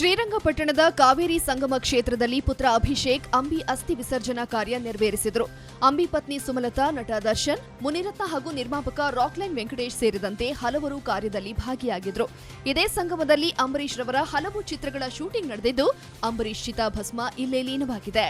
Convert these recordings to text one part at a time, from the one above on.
ಶ್ರೀರಂಗಪಟ್ಟಣದ ಕಾವೇರಿ ಸಂಗಮ ಕ್ಷೇತ್ರದಲ್ಲಿ ಪುತ್ರ ಅಭಿಷೇಕ್ ಅಂಬಿ ಅಸ್ಥಿ ವಿಸರ್ಜನಾ ಕಾರ್ಯ ನೆರವೇರಿಸಿದರು. ಅಂಬಿ ಪತ್ನಿ ಸುಮಲತಾ, ನಟ ದರ್ಶನ್, ಮುನಿರತ್ನ ಹಾಗೂ ನಿರ್ಮಾಪಕ ರಾಕ್ಲೈನ್ ವೆಂಕಟೇಶ್ ಸೇರಿದಂತೆ ಹಲವರು ಕಾರ್ಯದಲ್ಲಿ ಭಾಗಿಯಾಗಿದ್ದರು. ಇದೇ ಸಂಗಮದಲ್ಲಿ ಅಂಬರೀಶ್ ರವರ ಹಲವು ಚಿತ್ರಗಳ ಶೂಟಿಂಗ್ ನಡೆದಿದ್ದು, ಅಂಬರೀಶ್ ಚಿತಾಭಸ್ಮ ಇಲ್ಲೇ ಲೀನವಾಗಿದೆ.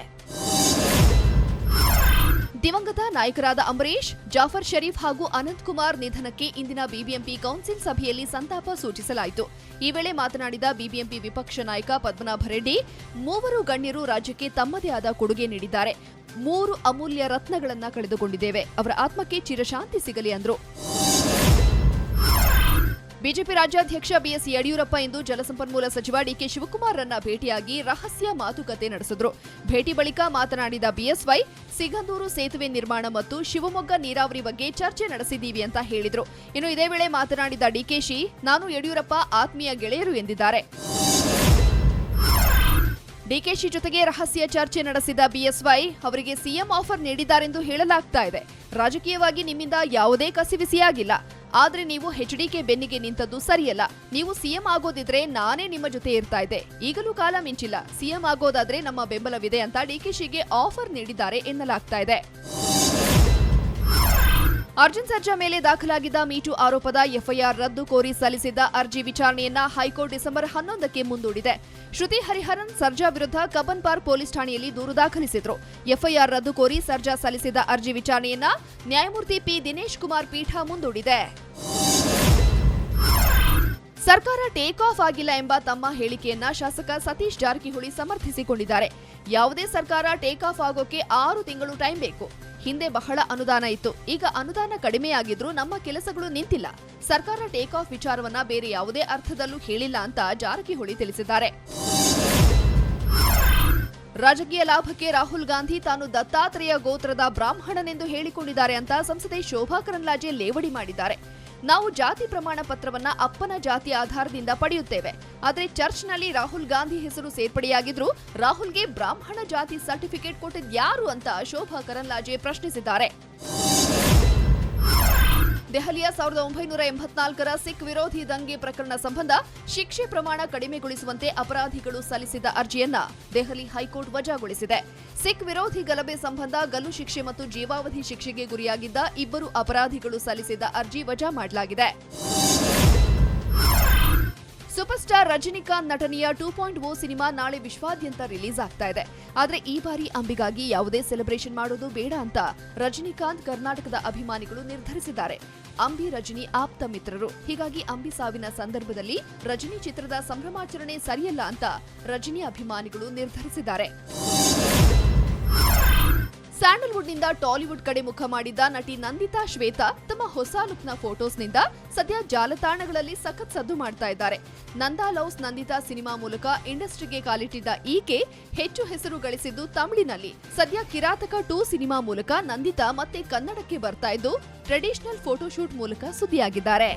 ದಿವಂಗತ ನಾಯಕರಾದ ಅಂಬರೀಶ್, ಜಾಫರ್ ಶರೀಫ್ ಹಾಗೂ ಅನಂತ್ ಕುಮಾರ್ ನಿಧನಕ್ಕೆ ಇಂದಿನ ಬಿಬಿಎಂಪಿ ಕೌನ್ಸಿಲ್ ಸಭೆಯಲ್ಲಿ ಸಂತಾಪ ಸೂಚಿಸಲಾಯಿತು. ಈ ವೇಳೆ ಮಾತನಾಡಿದ ಬಿಬಿಎಂಪಿ ವಿಪಕ್ಷ ನಾಯಕ ಪದ್ಮನಾಭ ರೆಡ್ಡಿ, ಮೂವರು ಗಣ್ಯರು ರಾಜ್ಯಕ್ಕೆ ತಮ್ಮದೇ ಆದ ಕೊಡುಗೆ ನೀಡಿದ್ದಾರೆ. 3 ಅಮೂಲ್ಯ ರತ್ನಗಳನ್ನ ಕಳೆದುಕೊಂಡಿದ್ದೇವೆ. ಅವರ ಆತ್ಮಕ್ಕೆ ಚಿರಶಾಂತಿ ಸಿಗಲಿ ಎಂದರು. ಬಿಜೆಪಿ ರಾಜ್ಯಾಧ್ಯಕ್ಷ ಬಿಎಸ್ ಯಡಿಯೂರಪ್ಪ ಇಂದು ಜಲಸಂಪನ್ಮೂಲ ಸಚಿವ ಡಿಕೆ ಶಿವಕುಮಾರ್ರನ್ನ ಭೇಟಿಯಾಗಿ ರಹಸ್ಯ ಮಾತುಕತೆ ನಡೆಸಿದ್ರು. ಭೇಟಿ ಬಳಿಕ ಮಾತನಾಡಿದ ಬಿಎಸ್ವೈ, ಸಿಗಂದೂರು ಸೇತುವೆ ನಿರ್ಮಾಣ ಮತ್ತು ಶಿವಮೊಗ್ಗ ನೀರಾವರಿ ಬಗ್ಗೆ ಚರ್ಚೆ ನಡೆಸಿದ್ದೀವಿ ಅಂತ ಹೇಳಿದ್ರು. ಇನ್ನು ಇದೇ ವೇಳೆ ಮಾತನಾಡಿದ ಡಿಕೆಶಿ, ನಾನು ಯಡಿಯೂರಪ್ಪ ಆತ್ಮೀಯ ಗೆಳೆಯರು ಎಂದಿದ್ದಾರೆ. ಡಿಕೆಶಿ ಜೊತೆಗೆ ರಹಸ್ಯ ಚರ್ಚೆ ನಡೆಸಿದ ಬಿಎಸ್ವೈ, ಅವರಿಗೆ ಸಿಎಂ ಆಫರ್ ನೀಡಿದ್ದಾರೆಂದು ಹೇಳಲಾಗ್ತಾ ಇದೆ. ರಾಜಕೀಯವಾಗಿ ನಿಮ್ಮಿಂದ ಯಾವುದೇ ಕಸಿವಿಸಿಯಾಗಿಲ್ಲ. ಆದ್ರೆ ನೀವು ಎಚ್ಡಿಕೆ ಬೆನ್ನಿಗೆ ನಿಂತದ್ದು ಸರಿಯಲ್ಲ. ನೀವು ಸಿಎಂ ಆಗೋದಿದ್ರೆ ನಾನೇ ನಿಮ್ಮ ಜೊತೆ ಇರ್ತಾ ಇದ್ದೆ. ಈಗಲೂ ಕಾಲ ಮಿಂಚಿಲ್ಲ. ಸಿಎಂ ಆಗೋದಾದ್ರೆ ನಮ್ಮ ಬೆಂಬಲವಿದೆ ಅಂತ ಡಿಕೆಶಿಗೆ ಆಫರ್ ನೀಡಿದ್ದಾರೆ ಎನ್ನಲಾಗ್ತಾ ಇದೆ. ಅರ್ಜುನ್ ಸರ್ಜಾ ಮೇಲೆ ದಾಖಲಾಗಿದ್ದ ಮೀಟು ಆರೋಪದ ಎಫ್ಐಆರ್ ರದ್ದು ಕೋರಿ ಸಲ್ಲಿಸಿದ್ದ ಅರ್ಜಿ ವಿಚಾರಣೆಯನ್ನ ಹೈಕೋರ್ಟ್ ಡಿಸೆಂಬರ್ 11ಕ್ಕೆ ಮುಂದೂಡಿದೆ. ಶ್ರುತಿ ಹರಿಹರನ್ ಸರ್ಜಾ ವಿರುದ್ಧ ಕಬ್ಬನ್ ಪಾರ್ಕ್ ಪೊಲೀಸ್ ಠಾಣೆಯಲ್ಲಿ ದೂರು ದಾಖಲಿಸಿದ್ರು. ಎಫ್ಐಆರ್ ರದ್ದು ಕೋರಿ ಸರ್ಜಾ ಸಲ್ಲಿಸಿದ್ದ ಅರ್ಜಿ ವಿಚಾರಣೆಯನ್ನ ನ್ಯಾಯಮೂರ್ತಿ ಪಿ ದಿನೇಶ್ ಕುಮಾರ್ ಪೀಠ ಮುಂದೂಡಿದೆ. ಸರ್ಕಾರ ಟೇಕ್ ಆಫ್ ಆಗಿಲ್ಲ ಎಂಬ ತಮ್ಮ ಹೇಳಿಕೆಯನ್ನ ಶಾಸಕ ಸತೀಶ್ ಜಾರಕಿಹೊಳಿ ಸಮರ್ಥಿಸಿಕೊಂಡಿದ್ದಾರೆ. ಯಾವುದೇ ಸರ್ಕಾರ ಟೇಕ್ ಆಫ್ ಆಗೋಕೆ 6 ತಿಂಗಳು ಟೈಮ್ ಬೇಕು. ಹಿಂದೆ ಬಹಳ ಅನುದಾನ ಇತ್ತು. ಈಗ ಅನುದಾನ ಕಡಿಮೆಯಾಗಿದ್ರೂ ನಮ್ಮ ಕೆಲಸಗಳು ನಿಂತಿಲ್ಲ. ಸರ್ಕಾರ ಟೇಕ್ ಆಫ್ ವಿಚಾರವನ್ನ ಬೇರೆ ಯಾವುದೇ ಅರ್ಥದಲ್ಲೂ ಹೇಳಿಲ್ಲ ಅಂತ ಜಾರಕಿಹೊಳಿ ತಿಳಿಸಿದ್ದಾರೆ. ರಾಜಕೀಯ ಲಾಭಕ್ಕೆ ರಾಹುಲ್ ಗಾಂಧಿ ತಾನು ದತ್ತಾತ್ರೇಯ ಗೋತ್ರದ ಬ್ರಾಹ್ಮಣನೆಂದು ಹೇಳಿಕೊಂಡಿದ್ದಾರೆ ಅಂತ ಸಂಸದೆ ಶೋಭಾ ಕರಂದ್ಲಾಜೆ ಲೇವಡಿ ಮಾಡಿದ್ದಾರೆ. ನಾವು ಜಾತಿ ಪ್ರಮಾಣ ಪತ್ರವನ್ನ ಅಪ್ಪನ ಜಾತಿ ಆಧಾರದಿಂದ ಪಡೆಯುತ್ತೇವೆ. ಆದರೆ ಚರ್ಚ್ನಲ್ಲಿ ರಾಹುಲ್ ಗಾಂಧಿ ಹೆಸರು ಸೇರ್ಪಡೆಯಾಗಿದ್ರು ರಾಹುಲ್ಗೆ ಬ್ರಾಹ್ಮಣ ಜಾತಿ ಸರ್ಟಿಫಿಕೇಟ್ ಕೊಟ್ಟಿದ್ಯಾರು ಅಂತ ಶೋಭಾ ಕರಂದ್ಲಾಜೆ ಪ್ರಶ್ನಿಸಿದ್ದಾರೆ. ದೆಹಲಿಯ 1984ರ ಸಿಖ್ ವಿರೋಧಿ ದಂಗೆ ಪ್ರಕರಣ ಸಂಬಂಧ ಶಿಕ್ಷೆ ಪ್ರಮಾಣ ಕಡಿಮೆಗೊಳಿಸುವಂತೆ ಅಪರಾಧಿಗಳು ಸಲ್ಲಿಸಿದ್ದ ಅರ್ಜಿಯನ್ನ ದೆಹಲಿ ಹೈಕೋರ್ಟ್ ವಜಾಗೊಳಿಸಿದೆ. ಸಿಖ್ ವಿರೋಧಿ ಗಲಭೆ ಸಂಬಂಧ ಗಲ್ಲು ಶಿಕ್ಷೆ ಮತ್ತು ಜೀವಾವಧಿ ಶಿಕ್ಷೆಗೆ ಗುರಿಯಾಗಿದ್ದ 2 ಅಪರಾಧಿಗಳು ಸಲ್ಲಿಸಿದ್ದ ಅರ್ಜಿ ವಜಾ ಮಾಡಲಾಗಿದೆ. ಸೂಪರ್ ಸ್ಟಾರ್ ರಜನಿಕಾಂತ್ ನಟನೆಯ 2.0 ಸಿನಿಮಾ ನಾಳೆ ವಿಶ್ವಾದ್ಯಂತ ರಿಲೀಸ್ ಆಗ್ತಾ ಇದೆ. ಆದ್ರೆ ಈ ಬಾರಿ ಅಂಬಿಗಾಗಿ ಯಾವುದೇ ಸೆಲೆಬ್ರೇಷನ್ ಮಾಡೋದು ಬೇಡ ಅಂತ ರಜನಿಕಾಂತ್ ಕರ್ನಾಟಕದ ಅಭಿಮಾನಿಗಳು ನಿರ್ಧರಿಸಿದ್ದಾರೆ. ಅಂಬಿ ರಜನಿ ಆಪ್ತ ಮಿತ್ರರು. ಹೀಗಾಗಿ ಅಂಬಿ ಸಾವಿನ ಸಂದರ್ಭದಲ್ಲಿ ರಜನಿ ಚಿತ್ರದ ಸಂಭ್ರಮಾಚರಣೆ ಸರಿಯಲ್ಲ ಅಂತ ರಜನಿ ಅಭಿಮಾನಿಗಳು ನಿರ್ಧರಿಸಿದ್ದಾರೆ. ಸ್ಯಾಂಡಲ್ವುಡ್ನಿಂದ ಟಾಲಿವುಡ್ ಕಡೆ ಮುಖ ಮಾಡಿದ್ದ ನಟಿ ನಂದಿತಾ ಶ್ವೇತಾ ತಮ್ಮ ಹೊಸ ಲುಕ್ನ ಫೋಟೋಸ್ನಿಂದ ಸದ್ಯ ಜಾಲತಾಣಗಳಲ್ಲಿ ಸಖತ್ ಸದ್ದು ಮಾಡ್ತಾ ಇದ್ದಾರೆ. ನಂದಾ ಲವ್ಸ್ ನಂದಿತಾ ಸಿನಿಮಾ ಮೂಲಕ ಇಂಡಸ್ಟ್ರಿಗೆ ಕಾಲಿಟ್ಟಿದ್ದ ಈಕೆ ಹೆಚ್ಚು ಹೆಸರು ಗಳಿಸಿದ್ದು ತಮಿಳಿನಲ್ಲಿ. ಸದ್ಯ ಕಿರಾತಕ 2 ಸಿನಿಮಾ ಮೂಲಕ ನಂದಿತಾ ಮತ್ತೆ ಕನ್ನಡಕ್ಕೆ ಬರ್ತಾ ಇದ್ದು ಟ್ರೆಡಿಷನಲ್ ಫೋಟೋಶೂಟ್ ಮೂಲಕ ಸುದ್ದಿಯಾಗಿದ್ದಾರೆ.